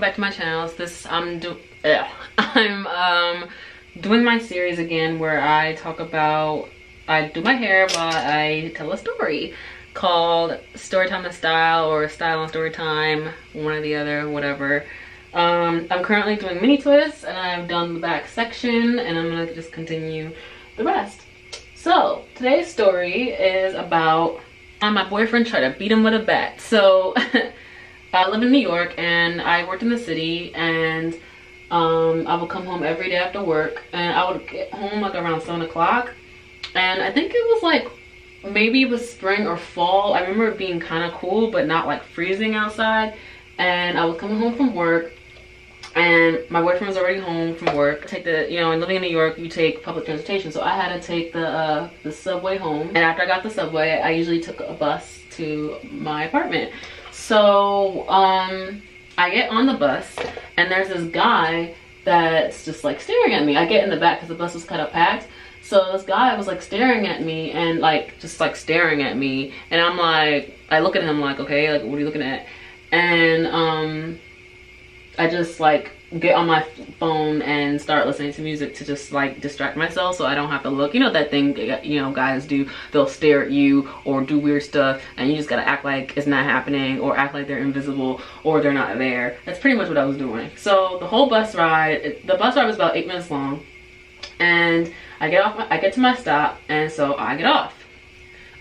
back to my channel. I'm doing my series again where I do my hair while I tell a story called Storytime Style or Style and Storytime, one or the other, whatever. I'm currently doing mini twists and I've done the back section and I'm gonna just continue the rest. So today's story is about my boyfriend tried to beat him with a bat. So I live in New York and I worked in the city, and I would come home every day after work, and I would get home like around 7 o'clock, and I think it was like maybe it was spring or fall. I remember it being kind of cool but not like freezing outside, and I was coming home from work and my boyfriend was already home from work. Take the, and living in New York, you take public transportation, so I had to take the subway home, and after I got the subway I usually took a bus to my apartment. So I get on the bus and there's this guy that's just like staring at me. I get in the back because the bus was kind of packed. So this guy was like staring at me and like just like staring at me, and I'm like, I look at him like, okay, like what are you looking at? And I just like get on my phone and start listening to music to just like distract myself so I don't have to look. You know that thing guys do, they'll stare at you or do weird stuff and you just gotta act like it's not happening or act like they're invisible or they're not there. That's pretty much what I was doing. So the whole bus ride, the bus ride was about 8 minutes long, and I get to my stop, and so I get off.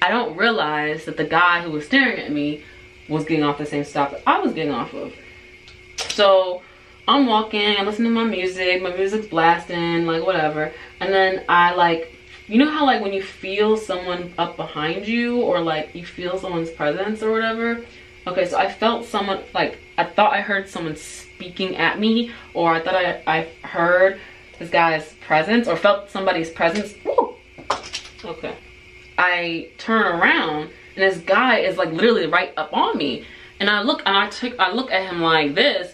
I don't realize that the guy who was staring at me was getting off the same stop that I was getting off of. So I'm walking, I'm listening to my music's blasting, like whatever, and then I like, you know how like when you feel someone up behind you or like you feel someone's presence or whatever? Okay, so I felt someone, like I thought I heard someone speaking at me, or I thought I heard this guy's presence or felt somebody's presence. Woo! Okay. I turn around and this guy is like literally right up on me, and I look at him like this,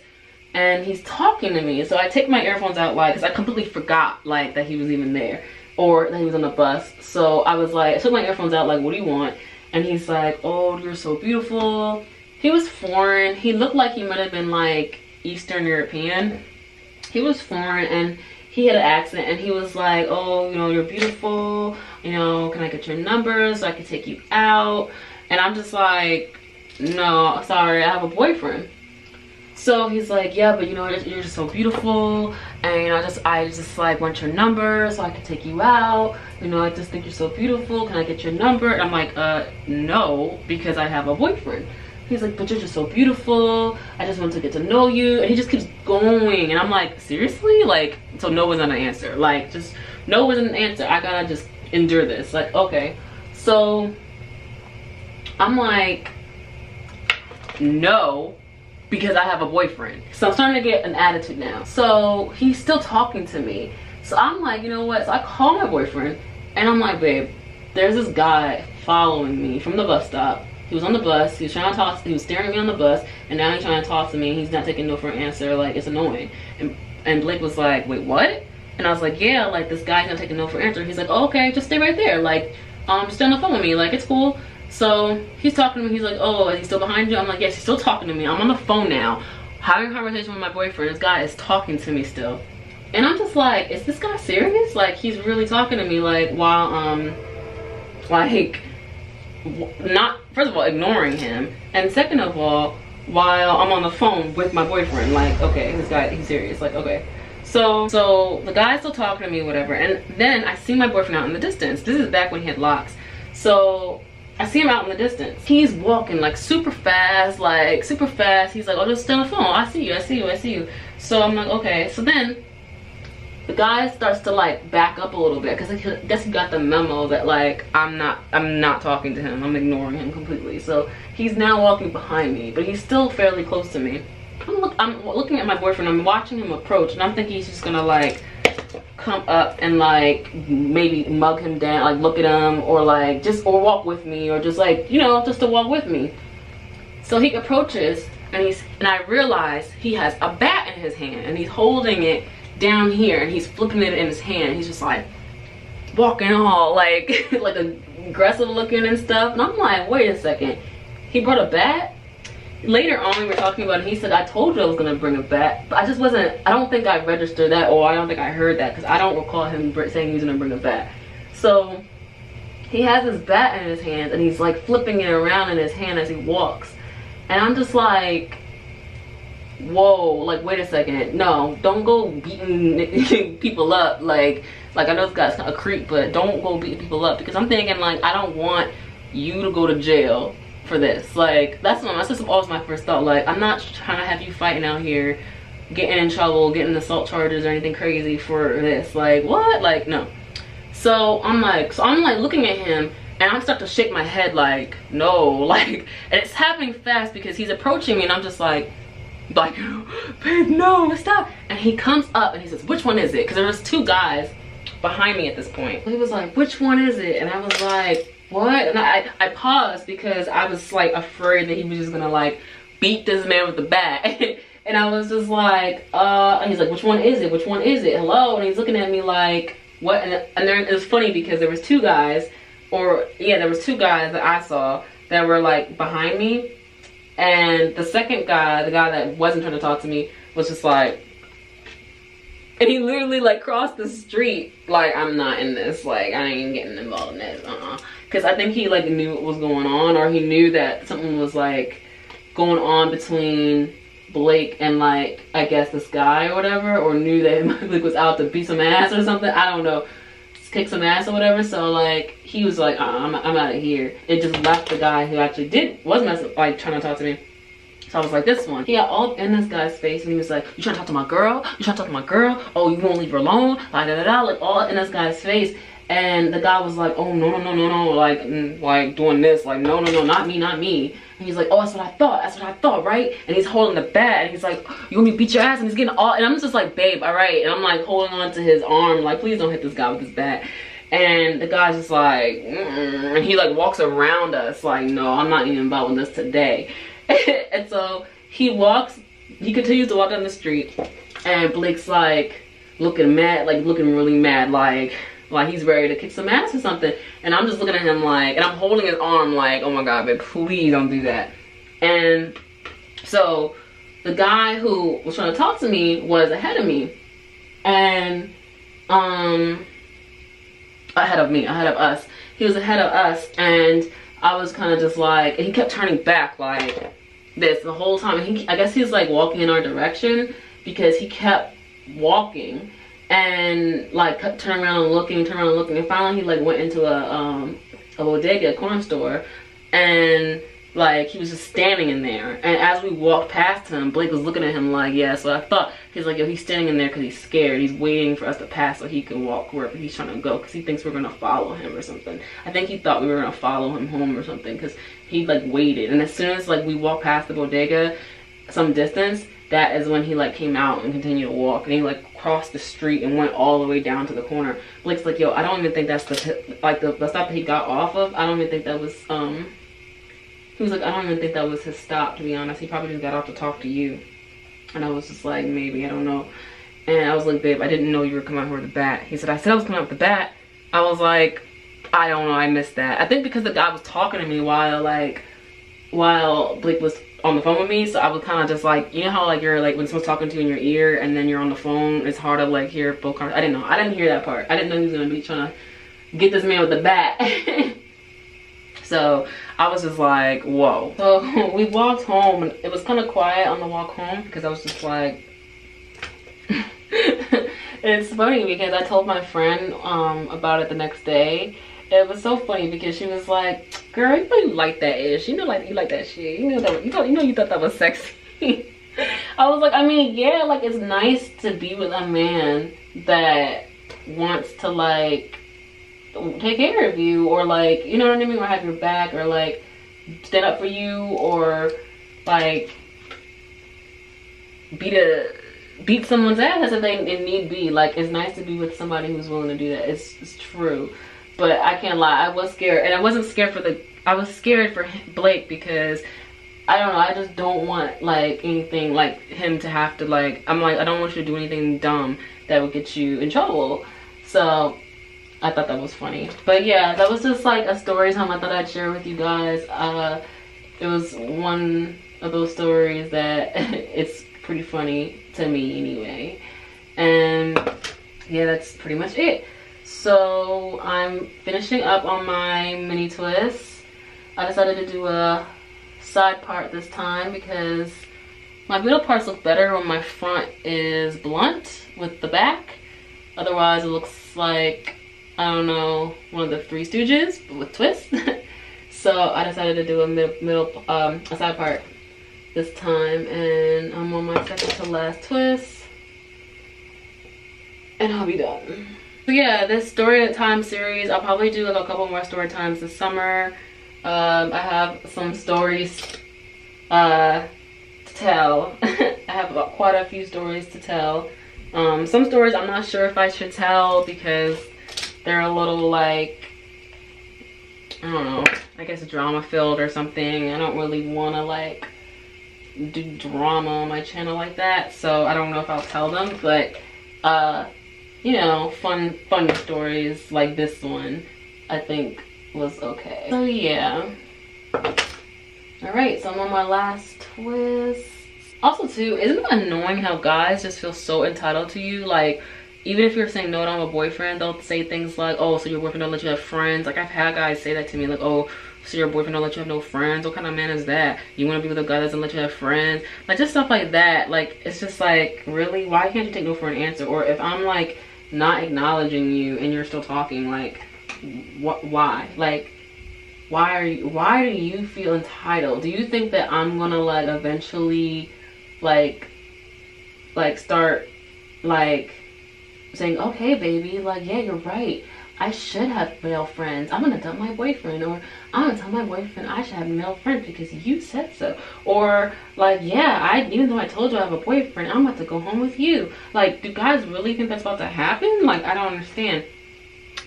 and he's talking to me. So I take my earphones out, like, because I completely forgot like that he was even there or that he was on the bus. So I was like, I took my earphones out like, what do you want? And he's like, oh, you're so beautiful. He was foreign. He looked like he might have been like Eastern European. He was foreign and he had an accent, and he was like, oh, you're beautiful, can I get your number so I can take you out? And I'm just like, no, sorry, I have a boyfriend. So he's like, yeah, but you're just so beautiful, and I just like want your number so I can take you out. I just think you're so beautiful. Can I get your number? And I'm like, no, because I have a boyfriend. He's like, but you're just so beautiful. I just want to get to know you. And he just keeps going. And I'm like, seriously? Like, so no was not an answer. Like, just no wasn't an answer. I gotta just endure this. Like, okay. So I'm like, no, because I have a boyfriend. So I'm starting to get an attitude now. So he's still talking to me. So I'm like, you know what? So I call my boyfriend and I'm like, babe, there's this guy following me from the bus stop. He was on the bus, he was trying to talk, he was staring at me on the bus, and now he's trying to talk to me, and he's not taking no for an answer. Like, it's annoying. And Blake was like, wait, what? And I was like, yeah, like this guy's not taking no for an answer. He's like, oh, okay, just stay right there. Like, just stay on the phone with me, like, it's cool. So he's talking to me, he's like, oh, is he still behind you? I'm like, yes, he's still talking to me. I'm on the phone now, having a conversation with my boyfriend. This guy is talking to me still. And I'm just like, is this guy serious? Like, he's really talking to me, like, while, like, not, first of all, ignoring him, and second of all, while I'm on the phone with my boyfriend. Like, okay, this guy, he's serious. Like, okay. So the guy's still talking to me, whatever, and then I see my boyfriend out in the distance. This is back when he had locks. So I see him out in the distance. He's walking like super fast, He's like, oh, just stay on the phone. I see you. So I'm like, okay. So then the guy starts to like back up a little bit because I guess he got the memo that like I'm not talking to him. I'm ignoring him completely. So he's now walking behind me, but he's still fairly close to me. I'm looking at my boyfriend. I'm watching him approach, and I'm thinking he's just gonna like come up and like maybe mug him down, like look at him, or like or walk with me, or just like just to walk with me. So he approaches, and I realize he has a bat in his hand, and he's holding it down here, and he's flipping it in his hand. He's just like walking all like like aggressive looking and stuff, and I'm like, wait a second, he brought a bat? later on we were talking about it, he said, I told you I was gonna bring a bat, but I just wasn't, I don't think I registered that, or I don't think I heard that, because I don't recall him saying he was gonna bring a bat. So he has his bat in his hands and he's like flipping it around in his hand as he walks, and I'm just like, whoa, like wait a second, no, don't go beating people up. Like I know this guy's a creep, but don't go beating people up, because I'm thinking like, I don't want you to go to jail for this. Like that's just always my first thought. Like, I'm not trying to have you fighting out here, getting in trouble, getting assault charges or anything crazy for this. Like what? Like no. So I'm like looking at him, and I start to shake my head like no, like, and it's happening fast because he's approaching me, and I'm just like babe, no, stop. And he comes up and he says, which one is it? Because there was 2 guys behind me at this point. He was like, which one is it? And I was like, what? And I paused because I was like afraid that he was just gonna like beat this man with the bat. And I was just like, and he's like, which one is it? Which one is it? Hello? And he's looking at me like, what? And there, it was funny because there was 2 guys, or yeah, there was 2 guys that I saw that were like behind me. And the second guy, the guy that wasn't trying to talk to me, was just like, and he literally like crossed the street like, I'm not in this, like I ain't getting involved in this, because I think he like knew what was going on, or he knew that something was like going on between Blake and like, I guess this guy or whatever, or knew that Blake was out to beat some ass or something, I don't know, kick some ass or whatever. So like he was like, I'm out of here. It just left the guy who actually was messing, like trying to talk to me. So I was like, this one. He got all in this guy's face, and he was like, you trying to talk to my girl? You trying to talk to my girl? Oh, you won't leave her alone? Like, da da da, like all in this guy's face. And the guy was like, oh, no, no, no, no, no, like doing this, like, no, no, no, not me, not me. And he's like, oh, that's what I thought. That's what I thought, right? And he's holding the bat, and he's like, you want me to beat your ass? And he's getting all, and I'm just like, babe, all right. And I'm like holding on to his arm, like, please don't hit this guy with this bat. And the guy's just like, and he like walks around us like, no, I'm not even involved in this today. And so he continues to walk down the street, and Blake's like looking mad, like looking really mad, like he's ready to kick some ass or something. And I'm just looking at him like, and I'm holding his arm like, oh my god, babe, please don't do that. And so the guy who was trying to talk to me was ahead of me, and ahead of us. He was ahead of us, and I was kind of just like, and he kept turning back like this the whole time. And I guess he's like walking in our direction because he kept walking and like kept turning around and looking, and finally he like went into a bodega, a corner store, and like he was just standing in there. And as we walked past him, Blake was looking at him like, yeah, so I thought, he's like, yo, he's standing in there because he's scared. He's waiting for us to pass so he can walk wherever he's trying to go, because he thinks we're gonna follow him or something. I think he thought we were gonna follow him home or something, because he like waited. And as soon as like we walked past the bodega some distance, that is when he like came out and continued to walk, and he like crossed the street and went all the way down to the corner. Blake's like, yo, I don't even think that's the stop that he got off of. I don't even think that was he was like, I don't even think that was his stop, to be honest. He probably just got off to talk to you. And I was just like, maybe, I don't know. And I was like, babe, I didn't know you were coming out here with the bat. He said, I said I was coming out with the bat. I was like, I don't know, I missed that. I think because the guy was talking to me while Blake was on the phone with me, so I was kind of just like, you know how like you're like when someone's talking to you in your ear and then you're on the phone, it's hard to like hear both conversations. I didn't know. I didn't hear that part. I didn't know he was gonna be trying to get this man with the bat. So I was just like, whoa. So we walked home, and it was kind of quiet on the walk home because I was just like, it's funny because I told my friend about it the next day. It was so funny because she was like, girl, you know you like that ish. You know, like you like that shit. You know you thought that was sexy. I was like, I mean, yeah, like it's nice to be with a man that wants to like take care of you, or like, you know what I mean, or have your back, or like stand up for you, or like beat someone's ass if they need be. Like, it's nice to be with somebody who's willing to do that. It's true. But I can't lie, I was scared, and I wasn't scared I was scared for Blake because I don't know, I just don't want like anything like him to have to like, I'm like, I don't want you to do anything dumb that would get you in trouble. So I thought that was funny. But yeah, that was just like a story time I thought I'd share with you guys. It was one of those stories that it's pretty funny to me anyway. And yeah, that's pretty much it. So I'm finishing up on my mini twists. I decided to do a side part this time because my middle parts look better when my front is blunt with the back. Otherwise it looks like, I don't know, one of the Three Stooges but with twists. So I decided to do a side part this time, and I'm on my second to last twist and I'll be done. So yeah, this story time series, I'll probably do like a couple more story times this summer. I have some stories to tell. I have quite a few stories to tell. Some stories I'm not sure if I should tell because they're a little like, I don't know, I guess drama filled or something. I don't really want to like do drama on my channel like that, so I don't know if I'll tell them, but you know, funny stories like this one I think was okay. So yeah, all right, so I'm on my last twist. Also too, isn't it annoying how guys just feel so entitled to you? Like, even if you're saying no to have a boyfriend, they'll say things like, oh, so your boyfriend don't let you have friends. Like, I've had guys say that to me, like, oh, so your boyfriend don't let you have no friends? What kind of man is that? You want to be with a guy that doesn't let you have friends? Like, just stuff like that. Like, it's just like, really? Why can't you take no for an answer? Or if I'm like not acknowledging you and you're still talking, like, why? Like, why do you feel entitled? Do you think that I'm gonna like eventually like start like saying, okay baby, like, yeah, you're right, I should have male friends, I'm gonna dump my boyfriend, or I'm gonna tell my boyfriend I should have male friends because you said so, or like, yeah, even though I told you I have a boyfriend, I'm about to go home with you. Like, do guys really think that's about to happen? Like, I don't understand.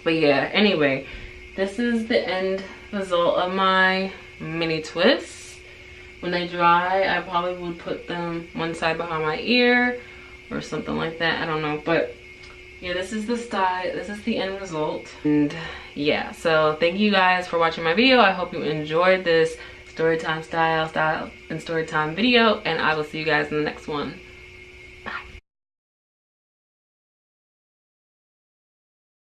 But yeah, anyway, this is the end result of my mini twists. When they dry, I probably would put them one side behind my ear or something like that, I don't know. But yeah, this is the style, this is the end result. And yeah, so thank you guys for watching my video. I hope you enjoyed this storytime style and storytime video, and I will see you guys in the next one.